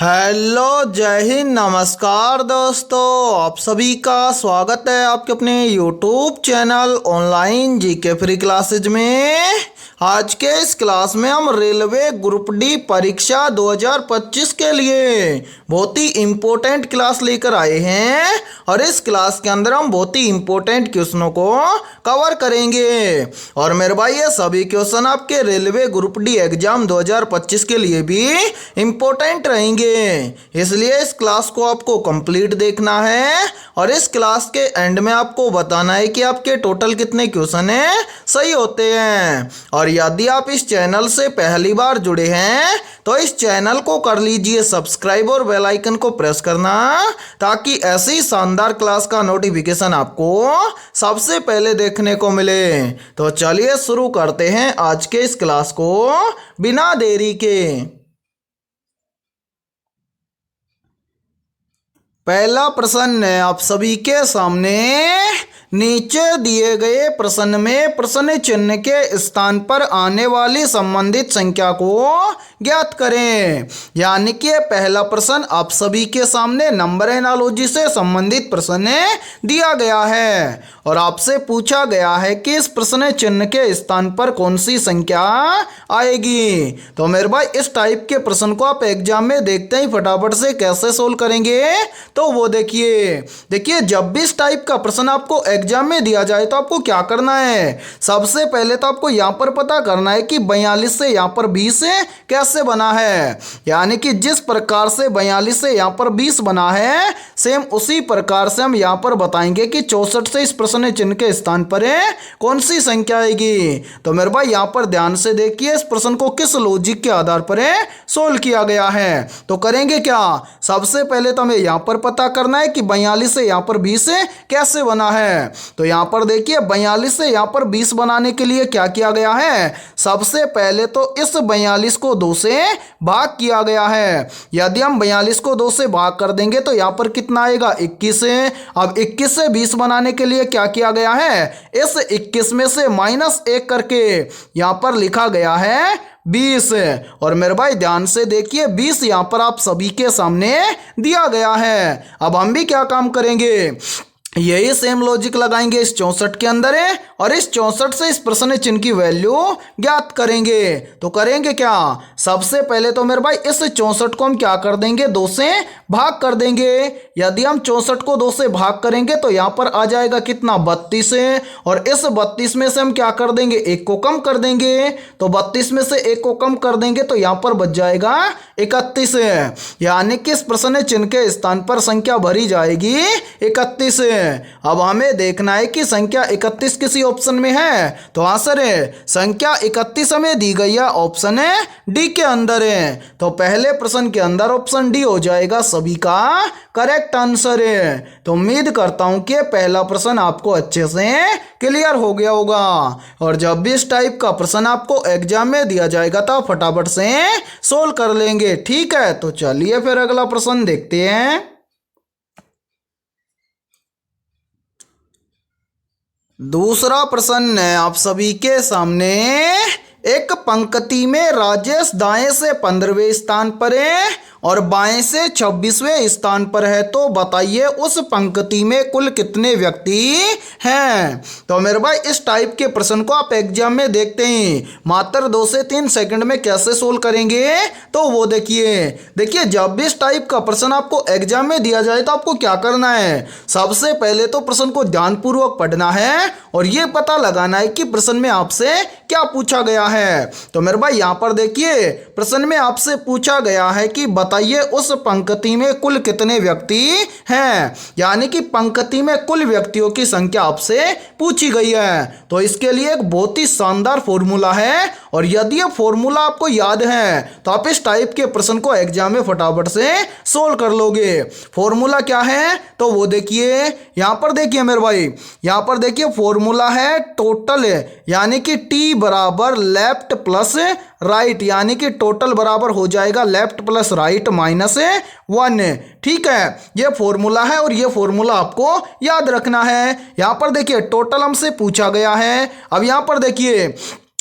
Hello, जय हिंद, नमस्कार दोस्तों। आप सभी का स्वागत है आपके अपने YouTube channel online GK free classes में। आज के इस क्लास में हम रेलवे ग्रुप डी परीक्षा 2025 के लिए बहुत ही इम्पोर्टेंट क्लास लेकर आए हैं और इस क्लास के अंदर हम बहुत ही इम्पोर्टेंट क्वेश्चनों को कवर करेंगे। और मेरे भाई ये सभी क्वेश्चन आपके रेलवे ग्रुप डी एग्जाम 2025 के लिए भी इम्पोर्टेंट रहेंगे, इसलिए इस क्लास को आपको कंप्लीट देखना है और इस क्लास के एंड में आपको बताना है कि आपके टोटल कितने क्वेश्चन है सही होते हैं। और यदि आप इस चैनल से पहली बार जुड़े हैं तो इस चैनल को कर लीजिए सब्सक्राइब और बेल आइकन को प्रेस करना, ताकि ऐसी शानदार क्लास का नोटिफिकेशन आपको सबसे पहले देखने को मिले। तो चलिए शुरू करते हैं आज के इस क्लास को बिना देरी के। पहला प्रश्न है आप सभी के सामने। नीचे दिए गए प्रश्न में प्रश्न चिन्ह के स्थान पर आने वाली संबंधित संख्या को ज्ञात करें। यानी कि पहला प्रश्न आप सभी के सामने नंबर एनालॉजी से संबंधित प्रश्न दिया गया है और आपसे पूछा गया है कि इस प्रश्न चिन्ह के स्थान पर कौन सी संख्या आएगी। तो मेरे भाई इस टाइप के प्रश्न को आप एग्जाम में देखते ही फटाफट से कैसे सोल्व करेंगे, तो वो देखिए जब भी इस टाइप का प्रश्न आपको एग्जाम में दिया जाए तो आपको क्या करना है। सबसे पहले तो आपको यहाँ पर पता करना है कि 42 से यहाँ पर 20 कैसे बना है। यानी कि जिस प्रकार से 42 से यहाँ पर 20 बना है, सेम उसी प्रकार से हम यहाँ पर बताएंगे कि 64 से इस प्रश्न चिन्ह के स्थान पर कौन सी संख्या आएगी। तो मेरे भाई यहाँ पर ध्यान से देखिए इस प्रश्न को किस लॉजिक के आधार पर सोल्व किया गया है। तो करेंगे क्या, सबसे पहले तो हमें यहाँ पर पता करना है कि 42 से यहाँ पर 20 कैसे बना है। तो यहाँ पर देखिए 42 से यहाँ पर 20 बनाने के लिए क्या किया गया है, सबसे पहले तो इस 42 को 2 से भाग किया गया है। यदि हम 42 को 2 से भाग कर देंगे तो यहाँ पर कितना आएगा 21। अब 21 से 20 बनाने के लिए क्या किया गया है, इस 21 में से -1 करके यहाँ पर लिखा गया है 20। और मेरे भाई ध्यान से देखिए 20 यहाँ पर आप सभी के सामने दिया गया है। अब हम भी क्या काम करेंगे, यही सेम लॉजिक लगाएंगे इस 64 के अंदर और इस 64 से इस प्रश्न चिन्ह की वैल्यू ज्ञात करेंगे। तो करेंगे क्या, सबसे पहले तो मेरे भाई इस 64 को हम क्या कर देंगे 2 से भाग कर देंगे। यदि हम 64 को 2 से भाग करेंगे तो यहाँ पर आ जाएगा कितना 32 और इस 32 में से हम क्या कर देंगे 1 को कम कर देंगे। तो 32 में से 1 को कम कर देंगे तो यहाँ पर बच जाएगा 31। यानी कि इस प्रश्न चिन्ह के स्थान पर संख्या भरी जाएगी 31। अब हमें देखना है कि संख्या 31 किसी ऑप्शन में है। तो आंसर है संख्या 31 हमें दी गई है ऑप्शन डी के अंदर है। तो पहले प्रश्न के अंदर ऑप्शन डी हो जाएगा सभी का करेक्ट आंसर है। तो उम्मीद करता हूं कि पहला प्रश्न आपको अच्छे से क्लियर हो गया होगा और जब भी इस टाइप का प्रश्न आपको एग्जाम में दिया जाएगा तो फटाफट से सोल्व कर लेंगे। ठीक है, तो चलिए फिर अगला प्रश्न देखते हैं। दूसरा प्रश्न है आप सभी के सामने। एक पंक्ति में राजेश दाएं से 15वें स्थान पर है और बाएं से 26वें स्थान पर है, तो बताइए उस पंक्ति में कुल कितने व्यक्ति हैं। तो मेरे भाई इस टाइप के प्रश्न को आप एग्जाम में देखते हैं मात्र 2 से 3 सेकंड में कैसे सोल्व करेंगे। तो वो देखिए जब भी इस टाइप का प्रश्न आपको एग्जाम में दिया जाए तो आपको क्या करना है, सबसे पहले तो प्रश्न को ध्यानपूर्वक पढ़ना है और ये पता लगाना है कि प्रश्न में आपसे क्या पूछा गया है। तो मेरे भाई यहाँ पर देखिए प्रश्न में आपसे पूछा गया है कि बताइए उस पंक्ति में कुल कितने व्यक्ति हैं। यानी कि पंक्ति में कुल व्यक्तियों की संख्या आपसे पूछी गई है। तो इसके लिए एक बहुत ही शानदार फॉर्मूला है और यदि ये फॉर्मूला आपको याद है तो आप इस टाइप के प्रश्न को एग्जाम में फटाफट से सोल्व कर लोगे। फॉर्मूला क्या है, तो वो देखिए यहाँ पर देखिए मेरे भाई, यहाँ पर देखिए फॉर्मूला है टोटल, यानी कि टी बराबर लेफ्ट प्लस राइट, यानी कि टोटल बराबर हो जाएगा लेफ्ट प्लस राइट -1। ठीक है, ये फॉर्मूला है और ये फॉर्मूला आपको याद रखना है। यहाँ पर देखिए टोटल हमसे पूछा गया है। अब यहाँ पर देखिए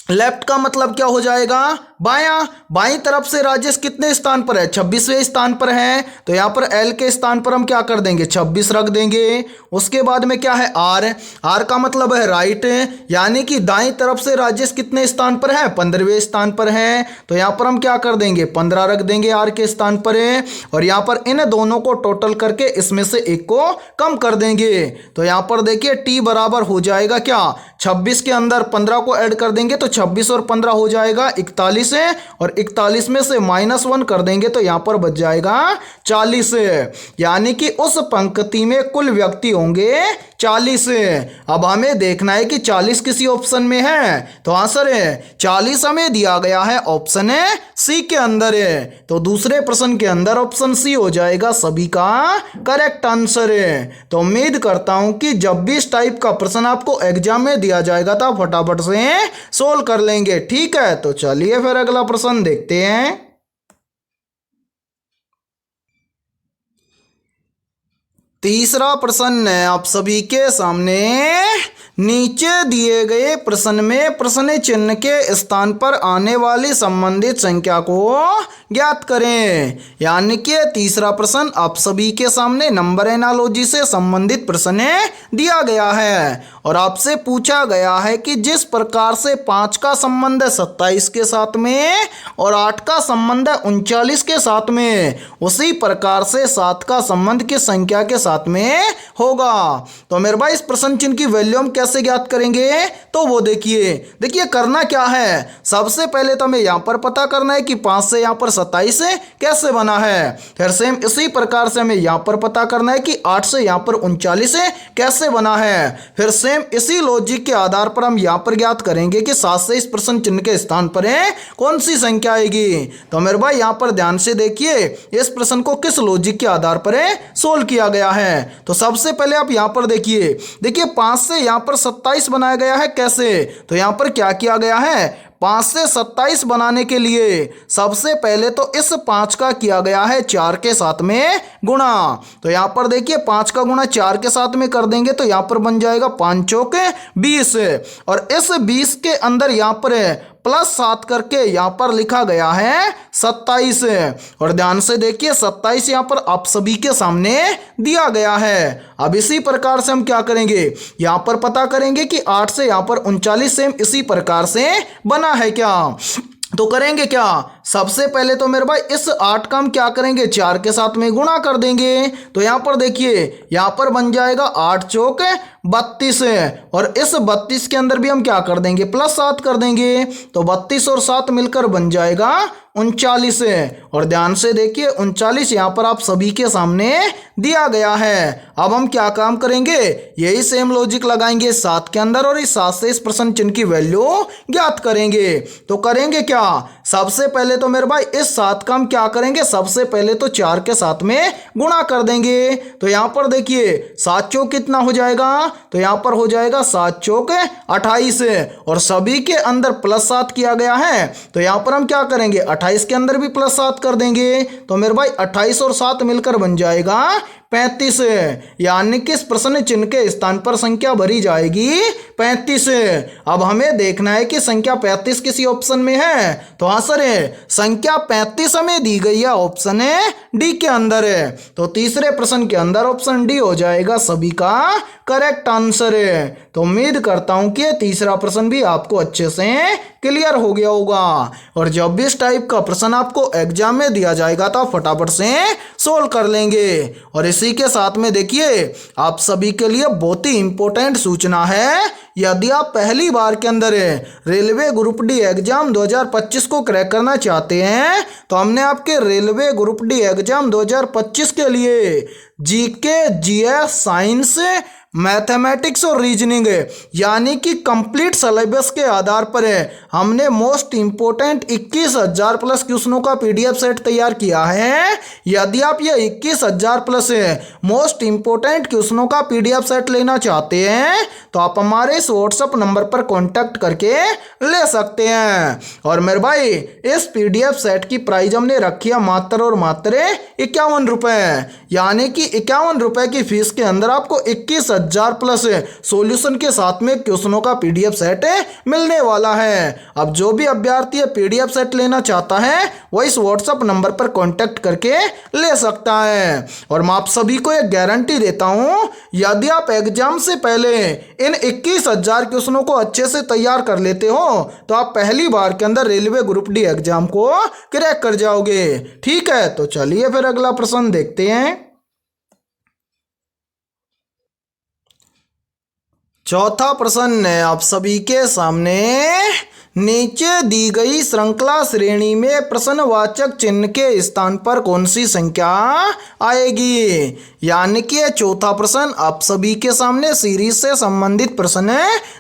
लेफ्ट का मतलब क्या हो जाएगा बायां, बाईं तरफ से राजेश कितने स्थान पर है? 26वें स्थान पर है। तो यहाँ पर एल के स्थान पर हम क्या कर देंगे? 26 रख देंगे। उसके बाद में क्या है? आर, आर का मतलब है राइट, यानी कि दाईं तरफ से राजेश कितने स्थान पर है? 15वें स्थान पर है। तो यहाँ पर हम क्या कर देंगे? 15 रख देंगे आर के स्थान पर है। और यहाँ पर इन दोनों को टोटल करके इसमें से एक को कम कर देंगे। तो यहाँ पर देखिए टी बराबर हो जाएगा क्या? 26 के अंदर 15 को ऐड कर देंगे तो 26 और 15 हो जाएगा 41 है। और 41 में से -1 कर देंगे तो यहाँ पर बच जाएगा 40, यानी कि उस पंक्ति में कुल व्यक्ति होंगे 40। अब हमें देखना है कि 40 किसी ऑप्शन में है। तो आंसर है 40 हमें दिया गया है ऑप्शन है सी के अंदर है। तो दूसरे प्रश्न के अंदर ऑप्शन सी हो जाएगा सभी का करेक्ट आंसर है। तो उम्मीद करता हूं कि जब भी इस टाइप का प्रश्न आपको एग्जाम में दिया जाएगा तो आप फटाफट से सोल्व कर लेंगे। ठीक है, तो चलिए फिर अगला प्रश्न देखते हैं। तीसरा प्रश्न है आप सभी के सामने। नीचे दिए गए प्रश्न में प्रश्न चिन्ह के स्थान पर आने वाली संबंधित संख्या को ज्ञात करें। यानी कि तीसरा प्रश्न आप सभी के सामने नंबर एनालॉजी से संबंधित प्रश्न दिया गया है और आपसे पूछा गया है कि जिस प्रकार से 5 का संबंध है 27 के साथ में और 8 का संबंध है 39 के साथ में, उसी प्रकार से 7 का संबंध किस संख्या के साथ में होगा। तो मेरे भाई इस प्रश्न चिन्ह की वैल्यू हम कैसे ज्ञात करेंगे? तो वो देखिए करना क्या है। सबसे पहले तो हमें यहाँ पर पता करना है कि 5 से यहाँ पर 27 कैसे बना है। फिर सेम इसी प्रकार से हमें यहाँ पर पता करना है कि 8 से यहाँ पर 39 कैसे बना है। फिर सेम इसी लॉजिक के आधार पर हम यहाँ पर ज्ञात करेंगे कि 7 से इस प्रश्न चिन्ह के स्थान पर कौन सी संख्या आएगी। तो मेरे भाई यहाँ पर ध्यान से देखिए इस प्रश्न को किस लॉजिक के आधार पर सोल्व किया गया है। तो सबसे पहले आप यहाँ पर देखिए 5 से यहाँ पर 27 बनाया गया है कैसे। तो यहाँ पर क्या किया गया है? 5 से 27 बनाने के लिए सबसे पहले तो इस 5 का किया गया है 4 के साथ में गुणा। तो यहाँ पर देखिए 5 का गुणा 4 के साथ में कर देंगे तो यहाँ पर बन जाएगा 5 चौक 20 और इस 20 के अंदर यहाँ पर +7 करके यहाँ पर लिखा गया है 27। और ध्यान से देखिए 27 यहाँ पर आप सभी के सामने दिया गया है। अब इसी प्रकार से हम क्या करेंगे? यहाँ पर पता करेंगे कि 8 से यहाँ पर 39 सेम इसी प्रकार से बना है क्या। तो करेंगे क्या? सबसे पहले तो मेरे भाई इस 8 का हम क्या करेंगे? 4 के साथ में गुणा कर देंगे। तो यहाँ पर देखिए यहाँ पर बन जाएगा 8 चौक 32 और इस 32 के अंदर भी हम क्या कर देंगे? +7 कर देंगे। तो 32 और 7 मिलकर बन जाएगा 39 और ध्यान से देखिए 39 यहाँ पर आप सभी के सामने दिया गया है। अब हम क्या काम करेंगे? यही सेम लॉजिक लगाएंगे 7 के अंदर और इस 7 से इस प्रश्न चिन्ह की वैल्यू ज्ञात करेंगे। तो करेंगे क्या? सबसे पहले तो मेरे भाई इस 7 का हम क्या करेंगे? सबसे पहले तो 4 के साथ में गुणा कर देंगे। तो यहाँ पर देखिए 7 चौक कितना हो जाएगा? तो यहाँ पर हो जाएगा 7 चौक 28 और सभी के अंदर +7 किया गया है। तो यहाँ पर हम क्या करेंगे? 28 के अंदर भी +7 कर देंगे। तो मेरे भाई 28 और 7 मिलकर बन जाएगा 35 यानी कि इस प्रश्न चिन्ह के स्थान पर संख्या भरी जाएगी 35। अब हमें देखना है कि संख्या 35 किसी ऑप्शन में है। तो आंसर है संख्या 35 हमें दी गई है ऑप्शन डी के अंदर है। तो तीसरे प्रश्न के अंदर ऑप्शन डी हो जाएगा सभी का करेक्ट आंसर है। तो उम्मीद करता हूं कि तीसरा प्रश्न भी आपको अच्छे से क्लियर हो गया होगा और जब भी इस टाइप का प्रश्न आपको एग्जाम में दिया जाएगा तो आप फटाफट से सोल्व कर लेंगे। और इसी के साथ में देखिए आप सभी के लिए बहुत ही इंपॉर्टेंट सूचना है। यदि आप पहली बार के अंदर रेलवे ग्रुप डी एग्जाम 2025 को क्रैक करना चाहते हैं तो हमने आपके रेलवे ग्रुप डी एग्जाम 2025 के लिए जीके, जीएस, साइंस, मैथमेटिक्स और रीजनिंग यानी कि कंप्लीट सिलेबस के आधार पर हमने मोस्ट इंपोर्टेंट 21,000 प्लस क्वेश्चनों का पीडीएफ सेट तैयार किया है। यदि आप ये 21,000 प्लस मोस्ट इंपोर्टेंट क्वेश्चनों का पीडीएफ सेट लेना चाहते हैं तो आप हमारे इस व्हाट्सएप नंबर पर कांटेक्ट करके ले सकते हैं। और मेरे भाई इस पीडीएफ सेट की प्राइस हमने रखी है मात्र और मात्र 51 रुपये, यानी कि 51 रुपये की फीस के अंदर आपको 21,000 21,000 प्लस सॉल्यूशन के साथ में क्वेश्चनों का पीडीएफ सेट मिलने वाला है। अब जो भी अभ्यर्थी पीडीएफ सेट लेना चाहता है वो इस व्हाट्सएप नंबर पर कांटेक्ट करके ले सकता है। और मैं आप सभी को एक गारंटी देता हूं, यदि आप एग्जाम से पहले इन 21,000 क्वेश्चनों को अच्छे से तैयार कर लेते हो तो आप पहली बार के अंदर रेलवे ग्रुप डी एग्जाम को क्रैक कर जाओगे। ठीक है, तो चलिए फिर अगला प्रश्न देखते हैं। चौथा प्रश्न है आप सभी के सामने, नीचे दी गई श्रृंखला श्रेणी में प्रश्नवाचक चिन्ह के स्थान पर कौन सी संख्या आएगी। यानी कि चौथा प्रश्न आप सभी के सामने सीरीज से संबंधित प्रश्न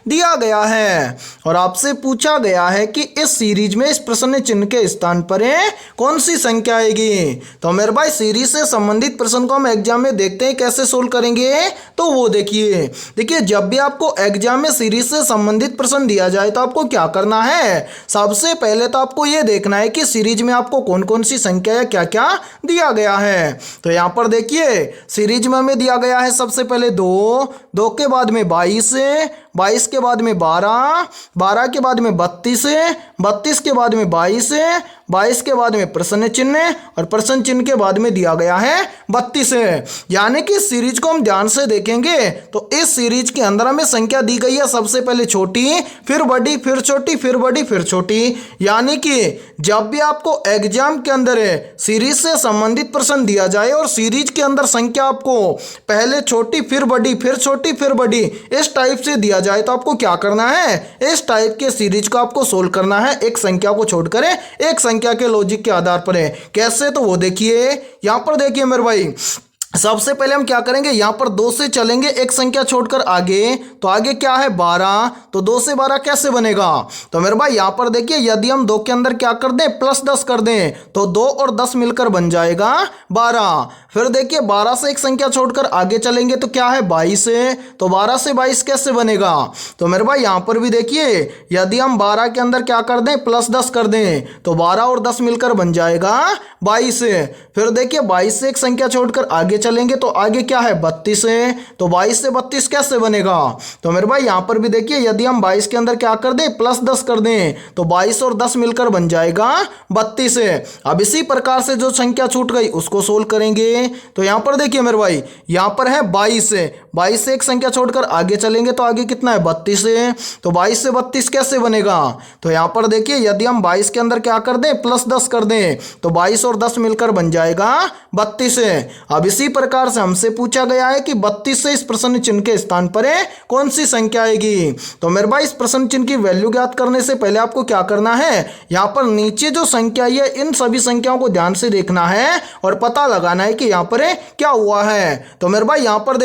दिया गया है और आपसे पूछा गया है कि इस सीरीज में इस प्रश्न चिन्ह के स्थान पर कौन सी संख्या आएगी। तो मेरे भाई सीरीज से संबंधित प्रश्न को हम एग्जाम में देखते हैं कैसे सोल्व करेंगे। तो वो देखिए जब भी आपको एग्जाम में सीरीज से संबंधित प्रश्न दिया जाए तो आपको क्या करना है, सबसे पहले तो आपको ये देखना है कि सीरीज में आपको कौन कौन सी संख्या या क्या क्या दिया गया है। तो यहाँ पर देखिए सीरीज में हमें दिया गया है सबसे पहले 2 के बाद में 22 के बाद में 12 के बाद में 32 के बाद में 22 के बाद में प्रश्न चिन्ह और प्रश्न चिन्ह के बाद में दिया गया है 32। यानी कि सीरीज को हम ध्यान से देखेंगे तो इस सीरीज के अंदर हमें संख्या दी गई है सबसे पहले छोटी, फिर बड़ी, फिर छोटी, फिर बड़ी, फिर छोटी। यानी कि जब भी आपको एग्जाम के अंदर सीरीज से संबंधित प्रश्न दिया जाए और सीरीज के अंदर संख्या आपको पहले छोटी, फिर बड़ी, फिर छोटी, फिर बड़ी, इस टाइप से दिया जाए तो आपको क्या करना है, इस टाइप के सीरीज को आपको सोल्व करना है एक संख्या को छोड़कर एक संख्या के लॉजिक के आधार पर। कैसे, तो वो देखिए यहां पर देखिए मेरे भाई, सबसे पहले हम क्या करेंगे, यहां पर 2 से चलेंगे एक संख्या छोड़कर आगे, तो आगे क्या है 12, तो 2 से 12 कैसे बनेगा। तो मेरे भाई यहां पर देखिए यदि हम 2 के अंदर क्या कर दें प्लस 10 कर दें तो 2 और 10 मिलकर बन जाएगा 12। फिर देखिए 12 से एक संख्या छोड़कर आगे चलेंगे तो क्या है 22, तो 12 से 22 कैसे बनेगा। तो मेरे भाई यहां पर भी देखिए यदि हम 12 के अंदर क्या कर दें प्लस 10 कर दें तो 12 और 10 मिलकर बन जाएगा 22। फिर देखिए 22 से एक संख्या छोड़कर आगे चलेंगे तो आगे क्या है 32, तो 22 से 32 कैसे बनेगा। तो मेरे भाई यहां पर भी देखिए यदि हम 22 के अंदर क्या कर दें प्लस 10 कर दें तो 22 और 10 मिलकर बन जाएगा 32। अब इसी प्रकार से जो संख्या छूट गई उसको सोल्व करेंगे। तो यहां पर देखिए मेरे भाई यहां पर है 22 से एक संख्या छोड़कर आगे चलेंगे तो आगे कितना है 32, तो 22 से 32 कैसे बनेगा। तो यहां पर देखिए यदि हम 22 के अंदर क्या कर दें प्लस 10 कर दें तो 22 और 10 मिलकर बन जाएगा 32। अब इसी प्रकार से हमसे पूछा गया है कि 32 से इस प्रश्न चिन्ह के स्थान पर कौन सी संख्या आएगी। तो मेरे भाई इस प्रश्न चिन्ह की वैल्यू ज्ञात करने से पहले आपको क्या करना है, यहां पर नीचे जो संख्या है इन सभी संख्याओं को ध्यान से देखना है और पता लगाना है कि यहां पर क्या हुआ है। तो मेरे भाई यहां पर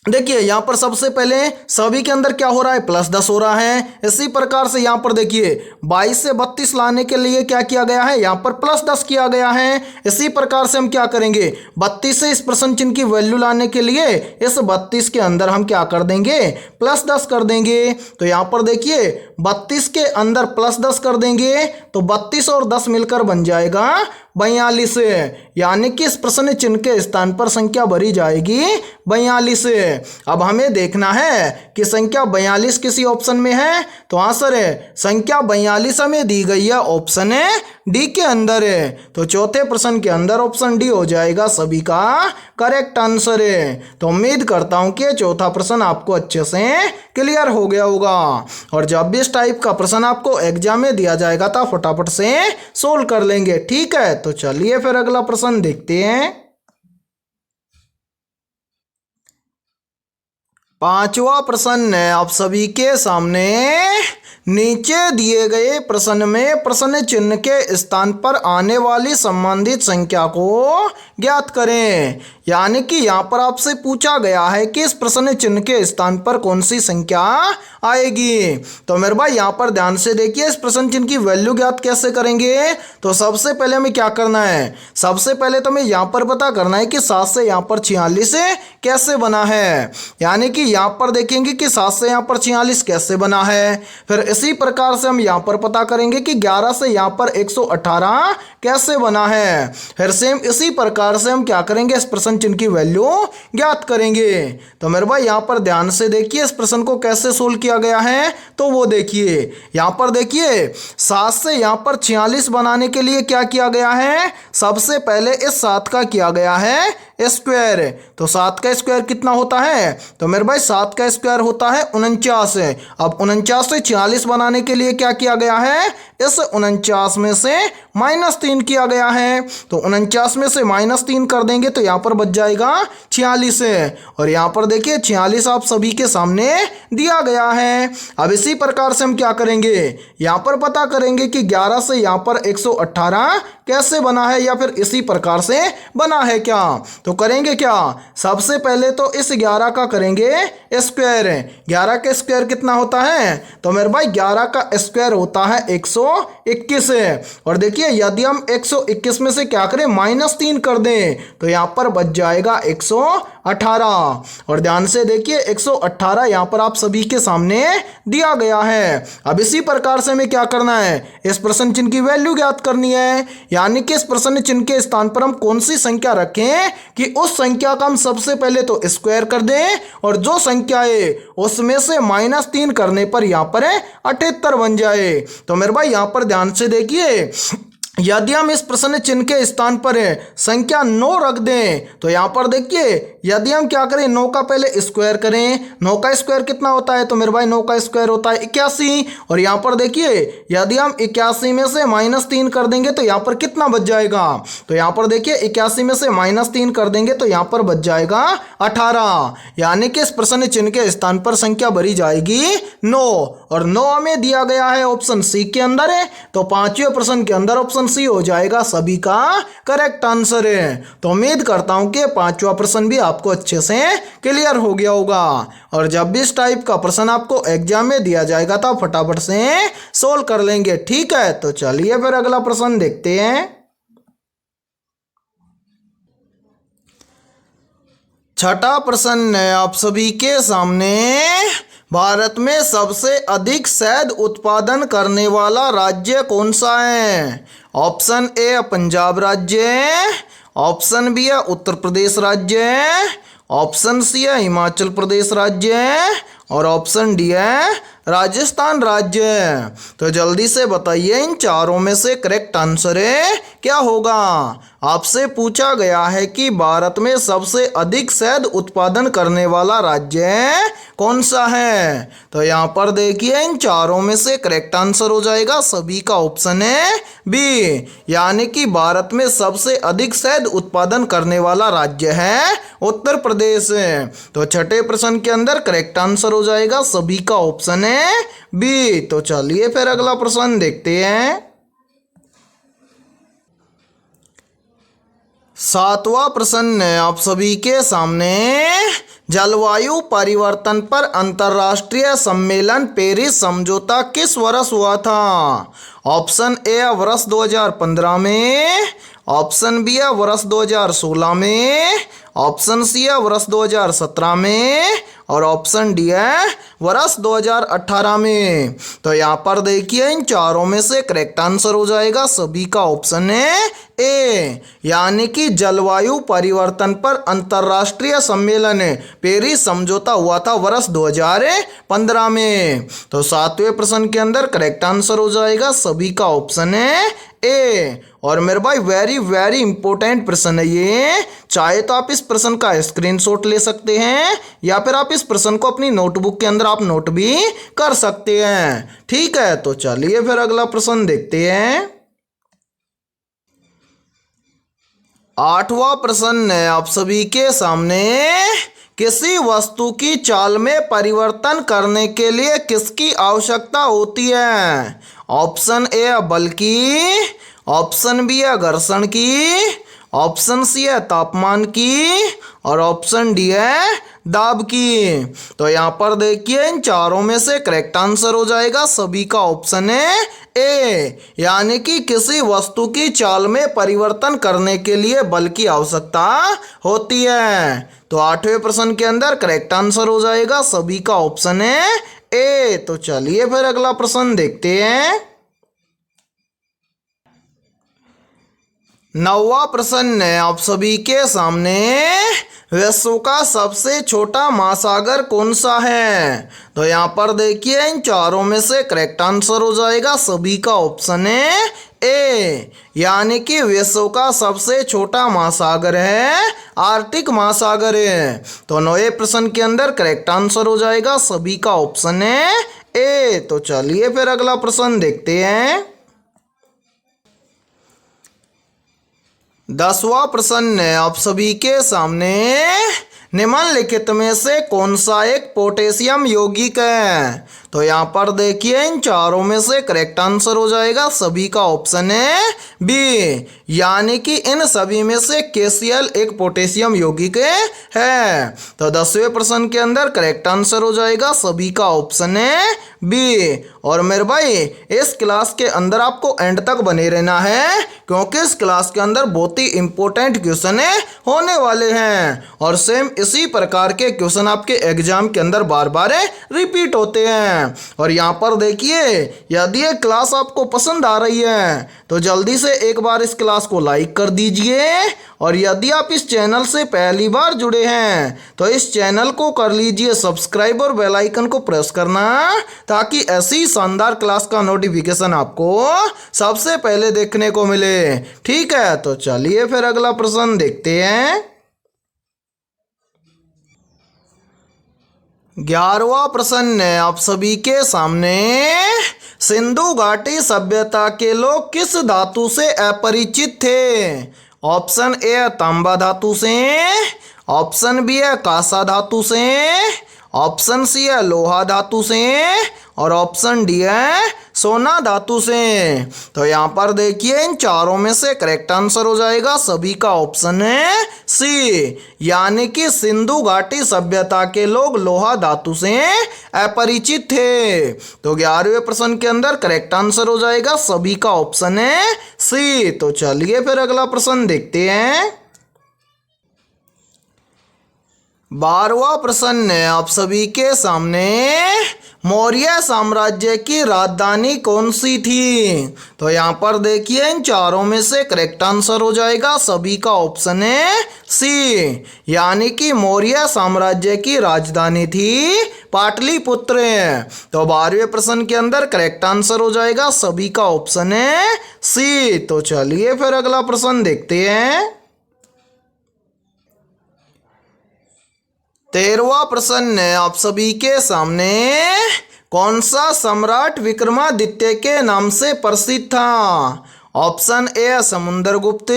देखिए यहां पर सबसे पहले सभी के अंदर क्या हो रहा है प्लस 10 हो रहा है। इसी प्रकार से यहां पर देखिए 22 से 32 लाने के लिए क्या किया गया है, यहां पर प्लस 10 किया गया है। इसी प्रकार से हम क्या करेंगे 32 से इस प्रश्न चिन्ह की वैल्यू लाने के लिए इस 32 के अंदर हम क्या कर देंगे प्लस 10 कर देंगे। तो यहां पर देखिए 32 के अंदर प्लस 10 कर देंगे तो 32 और 10 मिलकर बन जाएगा 42। यानी कि इस प्रश्न चिन्ह के स्थान पर संख्या भरी जाएगी 42। अब हमें देखना है कि संख्या 42 किसी ऑप्शन में है। तो आंसर है संख्या 42 हमें दी गई है ऑप्शन डी के अंदर है। तो चौथे प्रश्न के अंदर ऑप्शन डी हो जाएगा सभी का करेक्ट आंसर है। तो उम्मीद करता हूं कि चौथा प्रश्न आपको अच्छे से क्लियर हो गया होगा और जब भी इस टाइप का प्रश्न आपको एग्जाम में दिया जाएगा तो फटाफट से सोल्व कर लेंगे। ठीक है, तो चलिए फिर अगला प्रश्न देखते हैं। पांचवा प्रश्न है आप सभी के सामने, नीचे दिए गए प्रश्न में प्रश्न चिन्ह के स्थान पर आने वाली संबंधित संख्या को ज्ञात करें। यानी कि यहाँ पर आपसे पूछा गया है कि इस प्रश्न चिन्ह के स्थान पर कौन सी संख्या आएगी। तो मेरे भाई यहाँ पर ध्यान से देखिए इस प्रश्न चिन्ह की वैल्यू ज्ञात कैसे करेंगे। तो सबसे पहले हमें क्या करना है, सबसे पहले तो हमें यहाँ पर पता करना है कि 7 से यहाँ पर 46 कैसे बना है। यानी कि यहाँ पर देखेंगे कि 7 से यहाँ पर 46 कैसे बना है। फिर इसी प्रकार से हम यहाँ पर पता करेंगे कि 11 से यहाँ पर 118 कैसे बना है। फिर सेम इसी प्रकार से हम क्या करेंगे, इस प्रश्न चिन्ह की वैल्यू ज्ञात करेंगे। तो मेरे भाई यहाँ पर ध्यान से देखिए इस प्रश्न को कैसे सोल्व किया गया है। तो वो देखिए यहाँ पर देखिए 7 से यहाँ पर 46 बनाने के लिए क्या किया गया है, सबसे पहले इस 7 का किया गया है स्क्वायर। तो 7 का स्क्वायर कितना होता है, तो मेरे भाई 7 का स्क्वायर होता है 49। अब 49 से 46 बनाने के लिए क्या किया गया है, इस 49 में से -3 किया गया है। तो 49 में से -3 कर देंगे तो यहाँ पर बच जाएगा 46 और यहाँ पर देखिए 46 आप सभी के सामने दिया गया है। अब इसी प्रकार से हम क्या करेंगे, यहाँ पर पता करेंगे कि 11 से यहाँ पर 118 कैसे बना है या फिर इसी प्रकार से बना है क्या। तो करेंगे क्या, सबसे पहले तो इस 11 का करेंगे स्क्वायर। 11 का स्क्वायर कितना होता है, तो मेरे भाई 11 का स्क्वायर होता है 121। और देखिए यदि हम 121 में से क्या करें, -3 कर दें तो यहाँ पर बच जाएगा 118। और ध्यान से देखिए 118 यहाँ पर आप सभी के सामने दिया गया है। अब इसी प्रकार से हमें क्या करना है, इस प्रश्न चिन्ह की वैल्यू ज्ञात करनी है। यानी कि इस प्रश्न चिन्ह के स्थान पर हम कौन सी संख्या रखें कि उस संख्या का हम सबसे पहले तो स्क्वायर कर दें और जो संख्या है उसमें से -3 करने पर यहाँ पर 78 बन जाए। तो मेरे भाई यहाँ पर ध्यान से देखिए यदि हम इस प्रश्न चिन्ह के स्थान पर संख्या 9 रख दें तो यहाँ पर देखिए यदि हम क्या करें, 9 का पहले स्क्वायर करें। 9 का स्क्वायर कितना होता है, तो मेरे भाई 9 का स्क्वायर होता है 81। और यहाँ पर देखिए यदि हम 81 में से -3 कर देंगे तो यहाँ पर कितना बच जाएगा, तो यहाँ पर देखिए 81 में से -3 कर देंगे तो यहाँ पर बच जाएगा 18। यानी कि इस प्रश्न चिन्ह के स्थान पर संख्या भरी जाएगी 9 और 9 हमें दिया गया है ऑप्शन सी के अंदर है। तो पांचवें प्रश्न के अंदर ऑप्शन सी हो जाएगा सभी का करेक्ट आंसर है। तो उम्मीद करता हूं कि पांचवा प्रश्न भी आपको अच्छे से क्लियर हो गया होगा। और जब भी इस टाइप का प्रश्न आपको एग्जाम में दिया जाएगा तो आप फटाफट से सोल्व कर लेंगे। ठीक है, तो चलिए फिर अगला प्रश्न देखते हैं। छठा प्रश्न है आप सभी के सामने, भारत में सबसे अधिक शहद उत्पादन करने वाला राज्य कौन सा है। ऑप्शन ए पंजाब राज्य है, ऑप्शन बी है उत्तर प्रदेश राज्य है, ऑप्शन सी है हिमाचल प्रदेश राज्य है और ऑप्शन डी है राजस्थान राज्य है। तो जल्दी से बताइए इन चारों में से करेक्ट आंसर है क्या होगा। आपसे पूछा गया है कि भारत में सबसे अधिक शहद उत्पादन करने वाला राज्य कौन सा है। तो यहाँ पर देखिए इन चारों में से करेक्ट आंसर हो जाएगा सभी का ऑप्शन है बी, यानी कि भारत में सबसे अधिक शहद उत्पादन करने वाला राज्य है उत्तर प्रदेश। तो छठे प्रश्न के अंदर करेक्ट आंसर हो जाएगा सभी का ऑप्शन है बी। तो चलिए फिर अगला प्रश्न देखते हैं। सातवां प्रश्न है आप सभी के सामने, जलवायु परिवर्तन पर अंतर्राष्ट्रीय सम्मेलन पेरिस समझौता किस वर्ष हुआ था। ऑप्शन ए वर्ष 2015 में, ऑप्शन बी है वर्ष 2016 में, ऑप्शन सी है वर्ष 2017 में और ऑप्शन डी है वर्ष 2018 में। तो यहाँ पर देखिए इन चारों में से करेक्ट आंसर हो जाएगा सभी का ऑप्शन है ए, यानी कि जलवायु परिवर्तन पर अंतर्राष्ट्रीय सम्मेलन पेरिस समझौता हुआ था वर्ष 2015 में। तो सातवें प्रश्न के अंदर करेक्ट आंसर हो जाएगा सभी का ऑप्शन है ए। और मेरे भाई वेरी वेरी इंपॉर्टेंट प्रश्न है ये, चाहे तो आप इस प्रश्न का स्क्रीनशॉट ले सकते हैं या फिर आप इस प्रश्न को अपनी नोटबुक के अंदर आप नोट भी कर सकते हैं। ठीक है, तो चलिए फिर अगला प्रश्न देखते हैं। आठवां प्रश्न है आप सभी के सामने, किसी वस्तु की चाल में परिवर्तन करने के लिए किसकी आवश्यकता होती है। ऑप्शन ए बल की, ऑप्शन बी है घर्षण की, ऑप्शन सी है तापमान की और ऑप्शन डी है दाब की। तो यहाँ पर देखिए इन चारों में से करेक्ट आंसर हो जाएगा सभी का ऑप्शन है ए, यानी कि किसी वस्तु की चाल में परिवर्तन करने के लिए बल की आवश्यकता होती है। तो आठवें प्रश्न के अंदर करेक्ट आंसर हो जाएगा सभी का ऑप्शन है ए। तो चलिए फिर अगला प्रश्न देखते हैं। 9वां प्रश्न है आप सभी के सामने, विश्व का सबसे छोटा महासागर कौन सा है? तो यहाँ पर देखिए इन चारों में से करेक्ट आंसर हो जाएगा सभी का ऑप्शन है ए, यानी कि विश्व का सबसे छोटा महासागर है आर्कटिक महासागर है। तो 9वें प्रश्न के अंदर करेक्ट आंसर हो जाएगा सभी का ऑप्शन है ए। तो चलिए फिर अगला प्रश्न देखते हैं। 10वां प्रश्न है आप सभी के सामने, निम्नलिखित में से कौन सा एक पोटेशियम यौगिक है? तो यहाँ पर देखिए इन चारों में से करेक्ट आंसर हो जाएगा सभी का ऑप्शन है बी, यानी कि इन सभी में से KCl एक पोटेशियम यौगिक है। तो 10वें प्रश्न के अंदर करेक्ट आंसर हो जाएगा सभी का ऑप्शन है बी। और मेरे भाई इस क्लास के अंदर आपको एंड तक बने रहना है, क्योंकि इस क्लास के अंदर बहुत ही इंपॉर्टेंट क्वेश्चन होने वाले हैं और सेम इसी प्रकार के क्वेश्चन आपके एग्जाम के अंदर बार बार रिपीट होते हैं। और यहाँ पर देखिए, यदि ये क्लास आपको पसंद आ रही है तो जल्दी से एक बार इस क्लास को लाइक कर दीजिए, और यदि आप इस चैनल से पहली बार जुड़े हैं तो इस चैनल को कर लीजिए सब्सक्राइब और बेल आइकन को प्रेस करना, ताकि ऐसी शानदार क्लास का नोटिफिकेशन आपको सबसे पहले देखने को मिले। ठीक है, तो चलिए फिर अगला प्रश्न देखते हैं। 11वां प्रश्न है आप सभी के सामने, सिंधु घाटी सभ्यता के लोग किस धातु से अपरिचित थे? ऑप्शन ए तांबा धातु से, ऑप्शन बी है कांसा धातु से, ऑप्शन सी है लोहा धातु से, और ऑप्शन डी है सोना धातु से। तो यहाँ पर देखिए इन चारों में से करेक्ट आंसर हो जाएगा सभी का ऑप्शन है सी, यानी कि सिंधु घाटी सभ्यता के लोग लोहा धातु से अपरिचित थे। तो 11वें प्रश्न के अंदर करेक्ट आंसर हो जाएगा सभी का ऑप्शन है सी। तो चलिए फिर अगला प्रश्न देखते हैं। 12वां प्रश्न है आप सभी के सामने, मौर्य साम्राज्य की राजधानी कौन सी थी? तो यहाँ पर देखिए इन चारों में से करेक्ट आंसर हो जाएगा सभी का ऑप्शन है सी, यानी कि मौर्य साम्राज्य की राजधानी थी पाटलिपुत्र। तो 12वें प्रश्न के अंदर करेक्ट आंसर हो जाएगा सभी का ऑप्शन है सी। तो चलिए फिर अगला प्रश्न देखते हैं। 13वां प्रश्न है आप सभी के सामने, कौन सा सम्राट विक्रमादित्य के नाम से प्रसिद्ध था? Option A Samudragupta,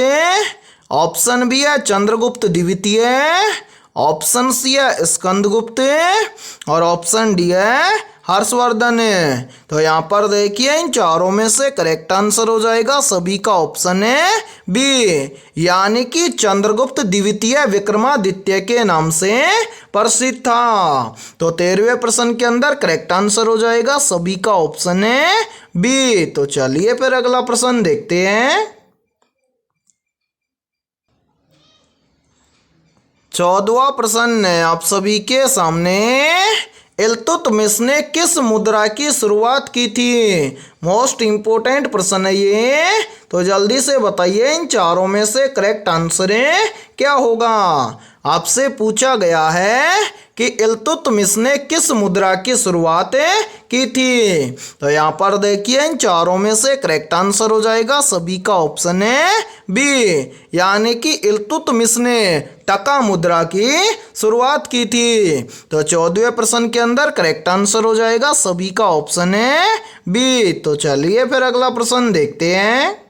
option B है चंद्रगुप्त द्वितीय, ऑप्शन सी है स्कंदगुप्त, और ऑप्शन डी है हर्षवर्धन। तो यहाँ पर देखिए इन चारों में से करेक्ट आंसर हो जाएगा सभी का ऑप्शन है बी, यानी कि चंद्रगुप्त द्वितीय विक्रमादित्य के नाम से प्रसिद्ध था। तो 13वें प्रश्न के अंदर करेक्ट आंसर हो जाएगा सभी का ऑप्शन है बी। तो चलिए फिर अगला प्रश्न देखते हैं। 14वां प्रश्न है आप सभी के सामने, इल्तुतमिश ने किस मुद्रा की शुरुआत की थी? मोस्ट इंपोर्टेंट प्रश्न है ये, तो जल्दी से बताइए इन चारों में से करेक्ट आंसर क्या होगा। आपसे पूछा गया है कि इल्तुतमिश ने किस मुद्रा की शुरुआत की थी। तो यहाँ पर देखिए इन चारों में से करेक्ट आंसर हो जाएगा सभी का ऑप्शन है बी, यानी कि इल्तुतमिश ने टका मुद्रा की शुरुआत की थी। तो 14वें प्रश्न के अंदर करेक्ट आंसर हो जाएगा सभी का ऑप्शन है बी। तो चलिए फिर अगला प्रश्न देखते हैं।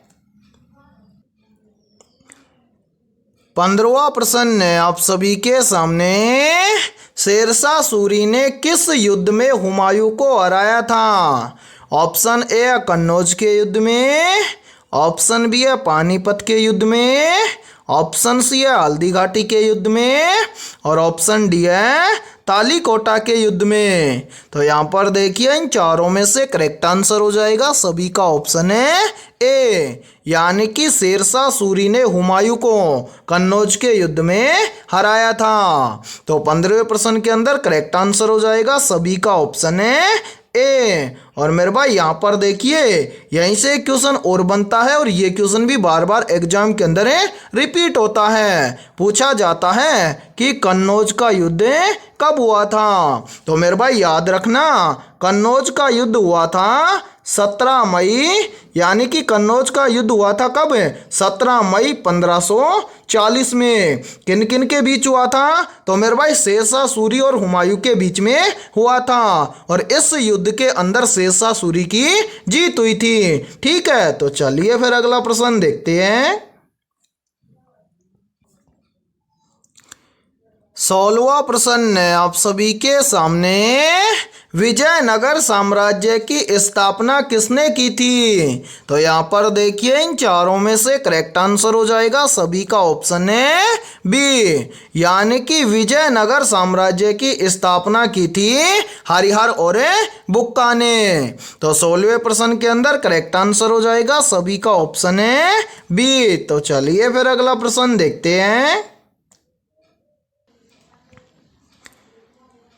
15वां प्रश्न है आप सभी के सामने, शेरशाह सूरी ने किस युद्ध में हुमायूं को हराया था? ऑप्शन ए कन्नौज के युद्ध में, ऑप्शन बी है पानीपत के युद्ध में, ऑप्शन सी है हल्दी घाटी के युद्ध में, और ऑप्शन डी है तालीकोटा के युद्ध में। तो यहाँ पर देखिए इन चारों में से करेक्ट आंसर हो जाएगा सभी का ऑप्शन है ए, यानी कि शेरशाह सूरी ने हुमायूं को कन्नौज के युद्ध में हराया था। तो 15वें प्रश्न के अंदर करेक्ट आंसर हो जाएगा सभी का ऑप्शन है ए। और मेरे भाई यहाँ पर देखिए यहीं से एक क्वेश्चन और बनता है और ये क्वेश्चन भी बार बार एग्जाम के अंदर रिपीट होता है। पूछा जाता है कि कन्नौज का युद्ध कब हुआ था। तो मेरे भाई याद रखना कन्नौज का युद्ध हुआ था 17 मई, यानी कि कन्नौज का युद्ध हुआ था कब? 17 मई 1540 में। किन किन के बीच हुआ था? तो मेरे भाई शेरशाह सूरी और हुमायूं के बीच में हुआ था और इस युद्ध के अंदर शेरशाह सूरी की जीत हुई थी। ठीक है, तो चलिए फिर अगला प्रश्न देखते हैं। 16वां प्रश्न आप सभी के सामने, विजयनगर साम्राज्य की स्थापना किसने की थी? तो यहाँ पर देखिए इन चारों में से करेक्ट आंसर हो जाएगा सभी का ऑप्शन है बी, यानी कि विजयनगर साम्राज्य की स्थापना की थी हरिहर और बुक्का ने। तो 16वें प्रश्न के अंदर करेक्ट आंसर हो जाएगा सभी का ऑप्शन है बी। तो चलिए फिर अगला प्रश्न देखते हैं।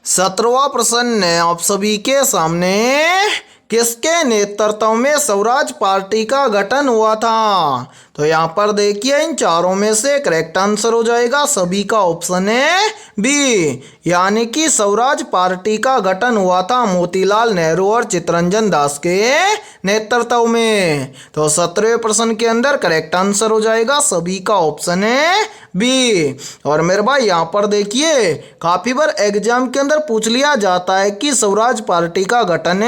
17वां प्रश्न आप सभी के सामने, किसके नेतृत्व में स्वराज पार्टी का गठन हुआ था? तो यहाँ पर देखिए इन चारों में से करेक्ट आंसर हो जाएगा सभी का ऑप्शन है बी, यानी कि स्वराज पार्टी का गठन हुआ था मोतीलाल नेहरू और चित्तरंजन दास के नेतृत्व में। तो 17वें प्रश्न के अंदर करेक्ट आंसर हो जाएगा सभी का ऑप्शन है बी। और मेरे भाई यहाँ पर देखिए काफी बार एग्जाम के अंदर पूछ लिया जाता है कि स्वराज पार्टी का गठन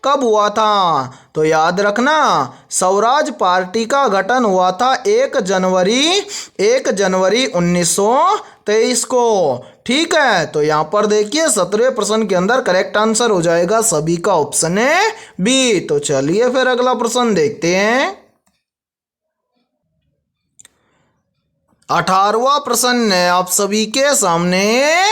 कब हुआ था। तो याद रखना स्वराज पार्टी का गठन हुआ था 1 जनवरी 1923 को। ठीक है, तो यहाँ पर देखिए 17वें प्रश्न के अंदर करेक्ट आंसर हो जाएगा सभी का ऑप्शन है बी। तो चलिए फिर अगला प्रश्न देखते हैं। 18वां प्रश्न आप सभी के सामने,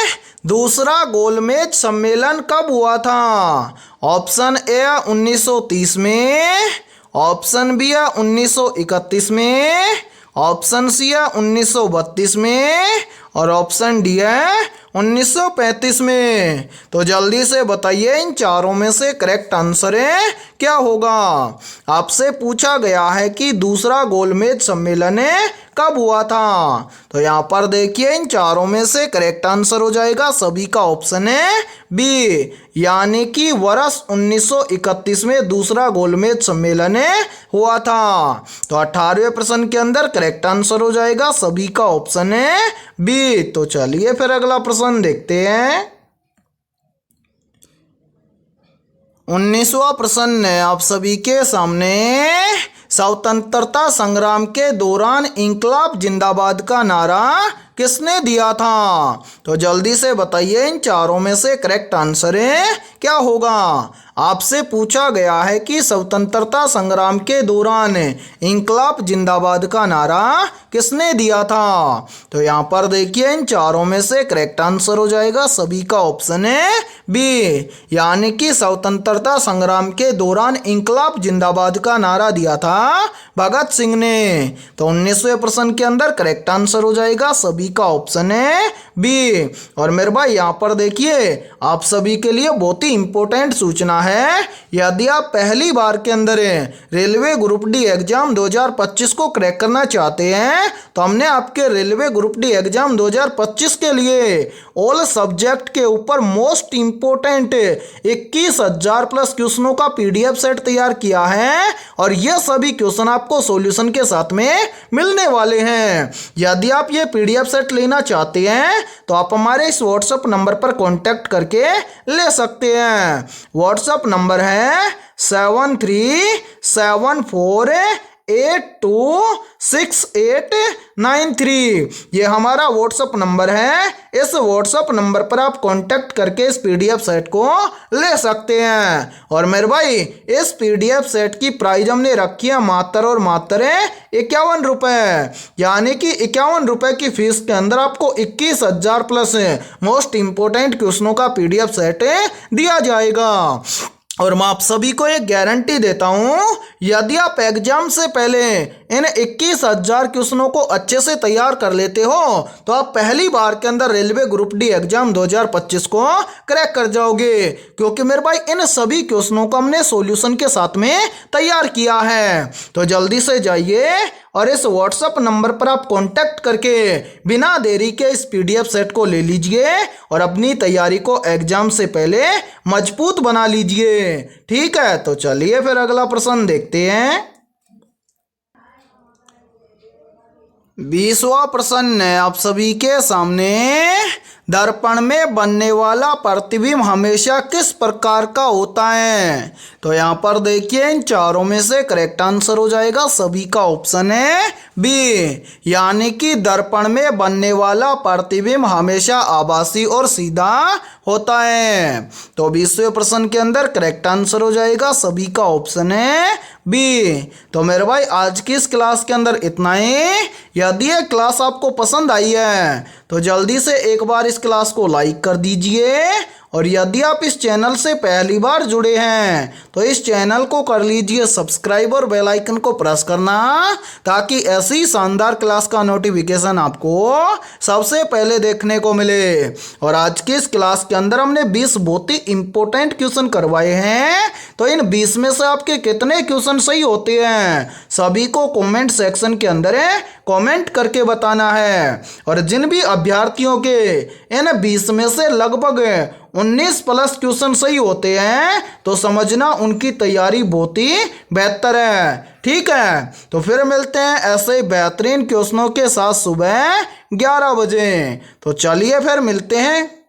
दूसरा गोलमेज सम्मेलन कब हुआ था? ऑप्शन ए 1930 में, ऑप्शन बी है 1931 में, ऑप्शन सी है 1932 में और ऑप्शन डी है 1935 में। तो जल्दी से बताइए इन चारों में से करेक्ट आंसर क्या होगा। आपसे पूछा गया है कि दूसरा गोलमेज सम्मेलन कब हुआ था। तो यहाँ पर देखिए इन चारों में से करेक्ट आंसर हो जाएगा सभी का ऑप्शन है बी, यानी कि वर्ष 1931 में दूसरा गोलमेज सम्मेलन हुआ था। तो 18वें प्रश्न के अंदर करेक्ट आंसर हो जाएगा सभी का ऑप्शन है बी। तो चलिए फिर अगला प्रश्न देखते हैं। 19वां प्रश्न आप सभी के सामने, स्वतंत्रता संग्राम के दौरान इंकलाब जिंदाबाद का नारा किसने दिया था? तो जल्दी से बताइए इन चारों में से करेक्ट आंसर क्या होगा। आपसे पूछा गया है कि स्वतंत्रता संग्राम के दौरान इंकलाब जिंदाबाद का नारा किसने दिया था। तो यहाँ पर देखिए इन चारों में से करेक्ट आंसर हो जाएगा सभी का ऑप्शन है बी, यानी कि स्वतंत्रता संग्राम के दौरान इंकलाब जिंदाबाद का नारा दिया था भगत सिंह ने। तो 19वें प्रश्न के अंदर करेक्ट आंसर हो जाएगा सभी का ऑप्शन है बी। और मेरे भाई यहाँ पर देखिए आप सभी के लिए बहुत ही इंपॉर्टेंट सूचना है। यदि आप पहली बार के अंदर रेलवे ग्रुप डी एग्जाम 2025 को क्रैक करना चाहते हैं तो हमने आपके रेलवे ग्रुप डी एग्जाम 2025 के लिए ऑल सब्जेक्ट के ऊपर मोस्ट इंपोर्टेंट 21,000 प्लस क्वेश्चनों का पीडीएफ सेट तैयार किया है और ये सभी क्वेश्चन आपको सॉल्यूशन के साथ में मिलने वाले हैं। यदि आप ये पीडीएफ सेट लेना चाहते हैं तो आप हमारे इस व्हाट्सएप नंबर पर कांटेक्ट करके ले सकते हैं। व्हाट्सएप नंबर है 7374826893। ये हमारा व्हाट्सएप नंबर है। इस व्हाट्सएप नंबर पर आप कांटेक्ट करके इस पीडीएफ सेट को ले सकते हैं। और मेरे भाई इस पीडीएफ सेट की प्राइस हमने रखी है मात्र और मात्र 51 रुपये, यानी कि 51 रुपये की फीस के अंदर आपको 21,000 प्लस मोस्ट इंपोर्टेंट क्वेश्चनों का पीडीएफ सेट दिया जाएगा। और मैं आप सभी को एक गारंटी देता हूं, यदि आप एग्जाम से पहले इन 21,000 क्वेश्चनों को अच्छे से तैयार कर लेते हो तो आप पहली बार के अंदर रेलवे ग्रुप डी एग्जाम 2025 को क्रैक कर जाओगे। क्योंकि मेरे भाई इन सभी क्वेश्चनों को हमने सॉल्यूशन के साथ में तैयार किया है। तो जल्दी से जाइए और इस व्हाट्सएप नंबर पर आप कांटेक्ट करके बिना देरी के इस पीडीएफ सेट को ले लीजिए और अपनी तैयारी को एग्जाम से पहले मजबूत बना लीजिए। ठीक है, तो चलिए फिर अगला प्रश्न देखते हैं। 20वां प्रश्न है आप सभी के सामने। दर्पण में बनने वाला प्रतिबिंब हमेशा किस प्रकार का होता है? तो यहाँ पर देखिए इन चारों में से करेक्ट आंसर हो जाएगा सभी का ऑप्शन है बी, यानी कि दर्पण में बनने वाला प्रतिबिंब हमेशा आभासी और सीधा होता है। तो 20वें प्रश्न के अंदर करेक्ट आंसर हो जाएगा सभी का ऑप्शन है बी। तो मेरे भाई आज की इस क्लास के अंदर इतना ही। यदि ये क्लास आपको पसंद आई है तो जल्दी से एक बार इस क्लास को लाइक कर दीजिए और यदि आप इस चैनल से पहली बार जुड़े हैं तो इस चैनल को कर लीजिए सब्सक्राइब और बेल आइकन को प्रेस करना ताकि ऐसी शानदार क्लास का नोटिफिकेशन आपको सबसे पहले देखने को मिले। और आज की इस क्लास के अंदर हमने 20 बहुत ही इंपॉर्टेंट क्वेश्चन करवाए हैं। तो इन 20 में से आपके कितने क्वेश्चन सही होते हैं सभी को कमेंट सेक्शन के अंदर कमेंट करके बताना है। और जिन भी अभ्यर्थियों के इन 20 में से लगभग 19 प्लस क्वेश्चन सही होते हैं तो समझना उनकी तैयारी बहुत ही बेहतर है। ठीक है, तो फिर मिलते हैं ऐसे बेहतरीन क्वेश्चनों के साथ सुबह 11 बजे। तो चलिए फिर मिलते हैं।